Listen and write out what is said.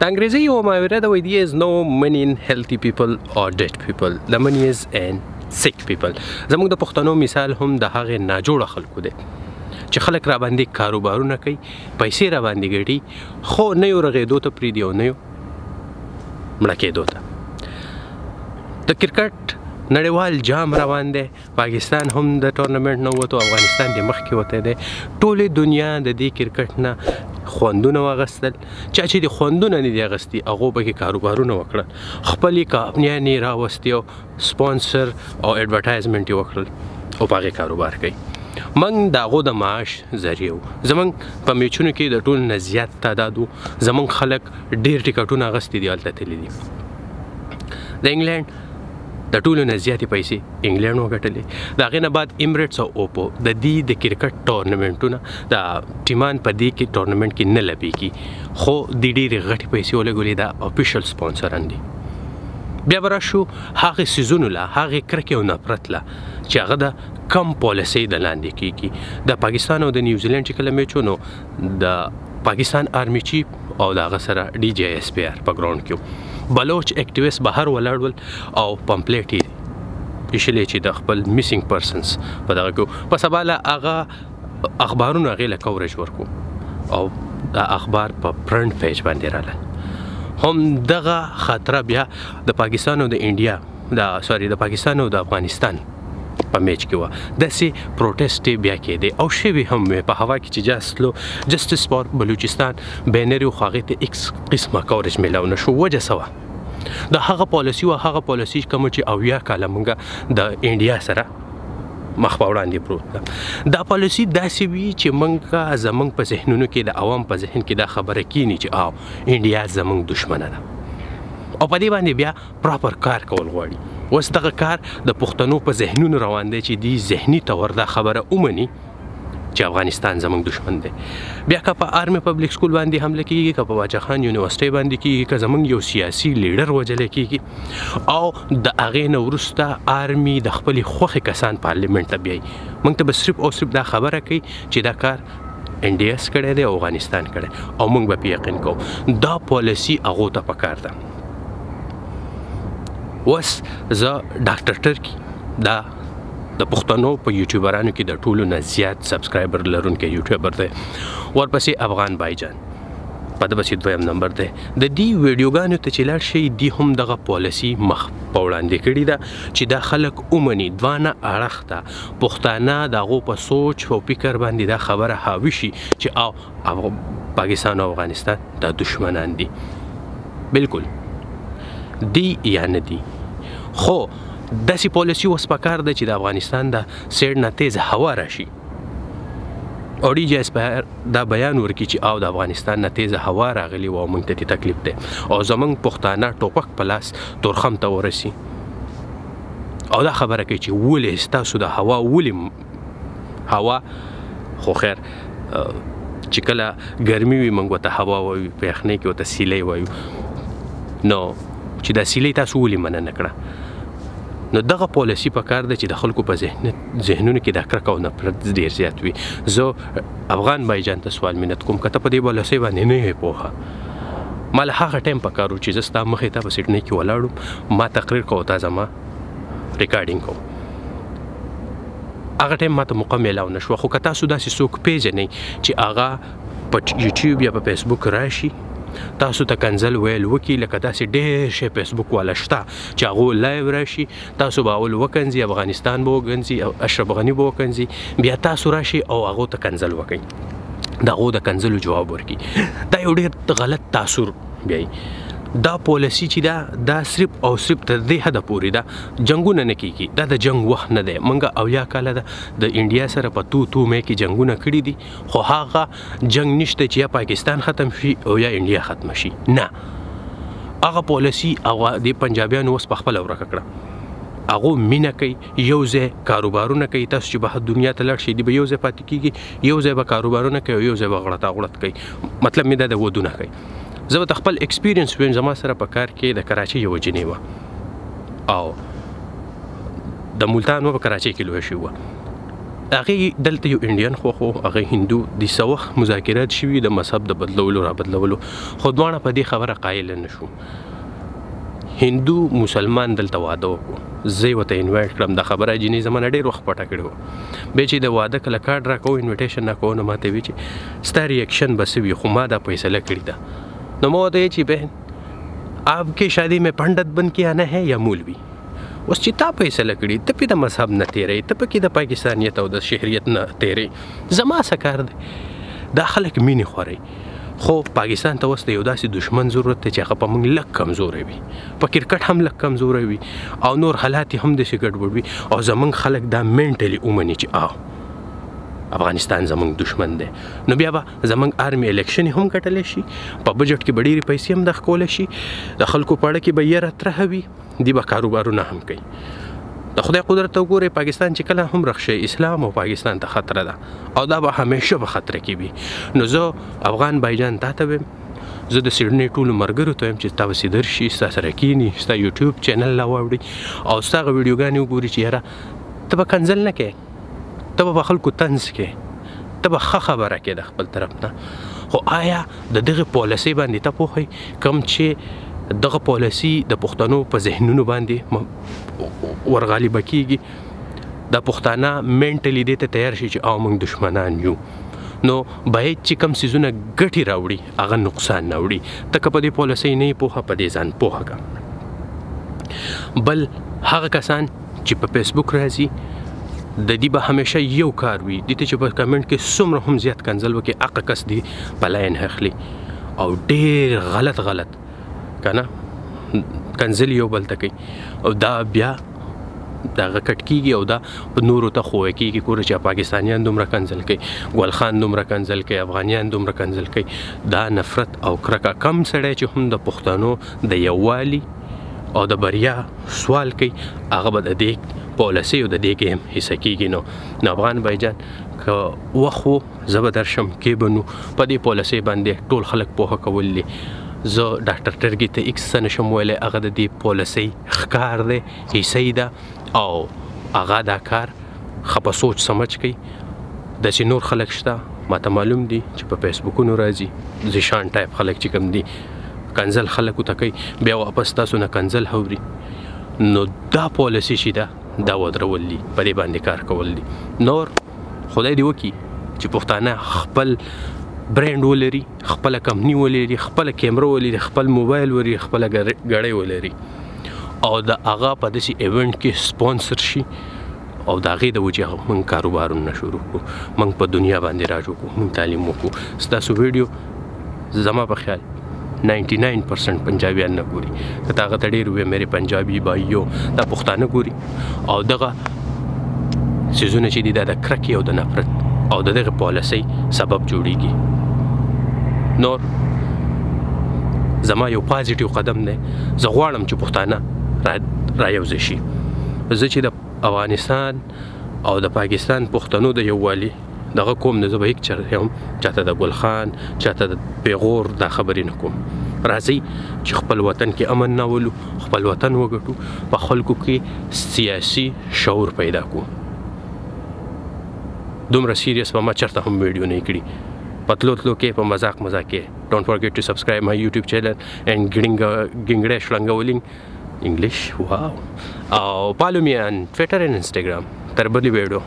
د انګریزي یو محاوره ده، وایي there is no money in healthy people or dead people, the money is in sick people. زموږ د پښتنو مثال هم د هغې ناجوړه خلکو دی چې خلک را باندې کاروبارونه کوي، پیسې را باندې ګټي، خو نه یو رغېدو ته پرېږدي او نه یو مړه کېدو ته. د کرکټ نړیوال جام روان دی، پاکستان هم د ټورنمنټ نه ووتو، افغانستان د مخکې وتی دی. ټولې دنیا د دې کرکټ نه خوندونه واغستل. چا چې د خوندونه نه دي اغستي هغو پکې کاروبارونه وکړل، خپلې کمپنیانې یې راوستې او سپانسر او اډورټایزمنټ یې وکړل او په هغې کاروبار کوي. موږ د هغو د معاش ذریعه وو. زموږ په میچونو کې د ټول نه زیات تعداد وو، زموږ خلک ډېر ټکټونه اغستي دي، هلته تللي دي. د انګلینډ د ټولو نه زیاتې پیسې انګلینډ وګټلې. د هغې نه بعد ایمریټس او اوپو د دې د کرکټ ټورنمنټونه د ټیمان په دې کې ټورنمنټ کې نه لبیږي، خو د ډېرې غټې پیسې ولګولې، دا افیشل سپانسران دي. بیا به راشو هغې سیزونو له، هغې کرکې او نفرت له چې هغه د کم پالیسۍ د لاندې کېږي. د پاکستان او د نیوزیلینډ چې کله میچ و نو د پاکستان آرمي چیف او د هغه سره DJSPR په ګراوند کې و. بلوچ اکټیویست بهر ولاړ ول او پمپلیټ یې ایښلی چې د خپل میسینګ پرسنس په دغه کې په سبا له هغه اخبارونو هغې له کوریج ورکړو او د اخبار په فرنټ پیج باندې راغلل. هم دغه خطره بیا د پاکستان او د انډیا د پاکستان او د افغانستان په میچ کې وه. داسې پروټیسټ یې بیا کېدی او شوي هم وې په هوا کې چې جسټس فار بلوچستان بینر و، خو هغې ته هېڅ قسمه کوریج میلاو نه شو. وجه څه وه؟ د هغه پالیسي وه، هغه پالیسي کومه چې 80 کاله موږ د انډیا سره مخ په وړاندې پروت ده. دا پالیسي داسې وي چې موږ زموږ په ذهنونو کې د عوام په ذهن کې دا خبره کینی چې انډیا زموږ دشمنه ده او په دې باندې بیا پراپر کار کول غواړي. اوس دغه کار د پښتنو په ذهنونو روان دی چې دوی ذهني طور دا خبره ومني چې افغانستان زموږ دشمن دی. بیا که په آرمي پبلیک سکول باندې حمله کېږي، که په باچا خان یونیورسټۍ باندې کېږي، که زموږ یو سیاسي لیډر وژلی کېږي او د هغې نه وروسته آرمي د خپلې خوښې کسان پارلیمنټ ته بیایي، موږ ته به صرف او صرف دا خبره کوي چې دا کار NDS کړی دی او افغانستان کړی او موږ به پې یقین کوو. دا پالیسي هغو ته پکار ده. اوس زه ډاکټر ټرکي دا د پښتنو په یوټیوبرانو کې د ټولو نه زیات سبسکرایبر لرونکی یوټیوبر دی، ورپسې افغان بایجان په ده پسې 2م نمبر دی. د دې ویډیوګانو ته چې لاړ شئ، دوی هم دغه پالیسي مخ په وړاندې کړې ده چې دا خلک ومني، دوانه اړخ ته پښتانه د هغو په سوچ او فکر باندې دا خبره حاوي شي چې پاکستان او افغانستان دا دشمنان دي. بالکل دی یا نه دی، خو داسې پالیسي اوس پکار ده چې د افغانستان د سیډ نه تیز هوا راشي او DJSPR دا بیان ورکړي چې او د افغانستان نه تیز هوا راغلي و او موږ ته تکلیف دی او زموږ پښتانه ټوپک په لاس تورخم ته ورسي او دا خبره کوي چې ولې ستاسو د هوا ولې هوا، خو خیر چې کله ګرمي وي موږ ورته هوا وایو، په یخنۍ کې ورته سیلی وایو. نو چې دا سیلی تاسو ولې منع نه کړه؟ نو دغه پالیسي پکار ده چې د خلکو په ذهنونو کې دا کرکه او نفرت ډېر زیات وي. زه افغان بایجان ته سوال منت کوم، که ته په دې پالیسۍ باندې نه یې پوهه، ما له هغه ټایم پکار و چې زه ستا مخې ته په سیډنۍ کې ولاړم، ما تقریر کوو، تا زما ریکارډینګ کوو. هغه ټایم ما ته موقع میلاو نه شوه. خو که تاسو داسې څوک پیژنئ چې هغه په یوټیوب یا په فیسبوک راشي تاسو ته کنځل ویل وکړي، لکه داسې ډېر شی فیسبوک والا شته چې هغو لایو راشي، تاسو به اول وکنځي، افغانستان به وکنځي او اشرف غني به وکنځي، بیا تاسو راشي او هغو ته کنځل وکړئ، د هغو د کنځلو جواب ورکړي. دا یو ډېر غلط تاثر بیایي. دا پالیسي چې دا صرف او صرف تر دې حده پورې ده، جنګونه نه کېږي، دا د جنګ وخت نه دی. موږ 80 کاله ده د انډیا سره په تو مې کې جنګونه کړي دي، خو هغه جنګ نشته چې یا پاکستان ختم شي او یا انډیا ختم شي، نه. هغه پالیسي د پنجابیانو اوس په خپله ورکه کړه. هغو مینه کوي، یو ځای کاروبارونه کوي. تاسو چې به دنیا ته لاړ شئ، دی به یو ځای پاتې کېږي، یو ځای به کاروبارونه کوي او یو ځای به غړطا غړط کوي. مطلب مې دا د ودونه کوي. زه به خپل ایکسپیرینس ویم. زما سره په کار کې د کراچۍ یوه جینۍ وه او د ملتان و په کراچۍ کې لویه شوې وه. هغه دلته یو انډین خو هغه هندو د سوخ مذاکرات شوي د مذهب د بدلولو را بدلولو خو دواړه په دې خبره قایل نه شو. هندو مسلمان دلته واده وکړو، زه یې ورته انوایټ کړم، دا خبره جینۍ زما نه ډېر وخت پټه کړې وه. بیا چې د واده کله کارډ راکوو انویټیشن راکوو نو ماته وی چې ستا ریاکشن به څه وي، خو ما دا فیصله کړې ده. نو ما ورته ویل چې بهن آپ کی شادی میں پنڈت بن کے آنا ہے یا مولوی؟ اوس چې تا فیصله کړي ته پې د مذهب نه تیری، ته پکې د پاکستانیت او د شهریت نه تیری، زما څه کار دی؟ دا خلک مینې خوري. خو پاکستان ته اوس د یو داسې دشمن ضرورت دی چې هغه په موږ لږ کمزوری وي، په کرکټ هم لږ کمزوری وي او نور حالات یې هم داسې ګډوډ وي او زموږ خلک دا مینټلي ومني چې افغانستان زموږ دشمن دی. نو بیا به زموږ آرمي الیکشن هم ګټلی شي، په بجټ کې به ډېرې پیسې هم دخکولی شي، د خلکو په اړه کې به یره ترهه وي، دی به کاروبارونه هم کوي. د خدای قدرت ته وګورئ، پاکستان چې کله هم رخ شي اسلام او پاکستان ته خطره ده او دا به همیشه په خطره کې وي. نو زه افغان بایجان تا ته ویم، زه د سیډنۍ ټولو ملګرو ته وایم چې تا به درشي، ستا سره کښېني، ستا یوټیوب چینل لا واوړي او ستا هغه ویډیوګانې وګوري چې یاره ته به کنځل نه کوې، ته به خلکو طنز کوې، ته به ښه خبره کوې د خپل طرف نه. خو آیا د دغې پالیسۍ باندې ته پوهئ کوم چې دغه پالیسي د پښتنو په ذهنونو باندې ورغالبه کیږي، د پښتانه مینټلی دې ته تیار شي چې موږ دشمنان یو، نو باید چې کوم څیزونه ګټې راوړي هغه نقصان نه وړي. ته که په دې پالیسۍ نه یې پوهه، په دې ځان پوهه کړه. بل هغه کسان چې په فیسبوک راځي د دې به همیشه یو کار وي، دې ته چې په کمنټ کې څومره هم زیات کنځل وکړي هغه کس دې په لاین اخلي او ډېر غلط کنه کنځل یو بل ته کوي او دا بیا دغه کټ کېږي او دا په نورو ته خوی کېږي. ګوره چې پاکستانیان دومره کنځل کوي، ګل خان دومره کنځل کوي، افغانیان دومره کنځل کوي. دا نفرت او کرکه کم سړی چې هم د پښتنو د یووالي او د بریا سوال کوي هغه به د دې پالیسۍ او د دې کې هم حصه کېږي. نو افغان بایجان که وخت و زه به درشم کې به نو په دې پالیسۍ باندې ټول خلک پوهه کول دي. زه ډاکټر ټرګي ته اکس څه نشم ویلی، هغه د دې پالیسۍ ښکار دی، حصۍ ده او هغه دا کار ښه په سوچ سمج کوي. داسې نور خلک شته ماته معلوم دي چې په فیسبوکونو راځي زیشان ټایپ خلک چې کوم دي کنځل خلکو ته کوي، بیا واپس تاسو نه کنځل هوري. نو دا پالیسي چې ده دا ودرول دي، په دې باندې کار کول دي. نور خدای دې وکړي چې پښتانه خپل برانډ ولري، خپله کمپني ولري، خپله کیمره ولري، خپل موبایل ولري، خپله ګړۍ ولري او د هغه په داسې ایونټ کې سپانسر شي او د هغې د وجې موږ کاروبارونه شروع کړو، موږ په دنیا باندې راج وکړو، موږ تعلیم وکړو. ستاسو ویډیو زما په خیال 99% پنجابیان نه ګوري، که ته هغه ته ډېر ووایې مېرې پنجابي بھائیو دا پښتانه ګوري او دغه څیزونه چې دي دا د کرکې او د نفرت او د دغه پالیسۍ سبب جوړیږي. نور زما یو پازیټیو قدم دی، زه غواړم چې پښتانه را یوځای شي. زه چې د افغانستان او د پاکستان پښتنو د یووالي دغه کوم نه، زه به هیڅ چاته هم چاته د ګل خان چاته د پیغور دا خبرې نه کوم. راځئ چې خپل وطن کې امن راولو، خپل وطن وګټو، په خلکو کې سیاسي شعور پیدا کړو. دومره سیریس به ما چرته هم ویډیو نه کړي، په تلو کې په مذاق کې. Don't forget to subscribe my YouTube channel and Gingre Shlangawoling English. Wow. Follow me on Twitter and Instagram. تر بلې ویډیو.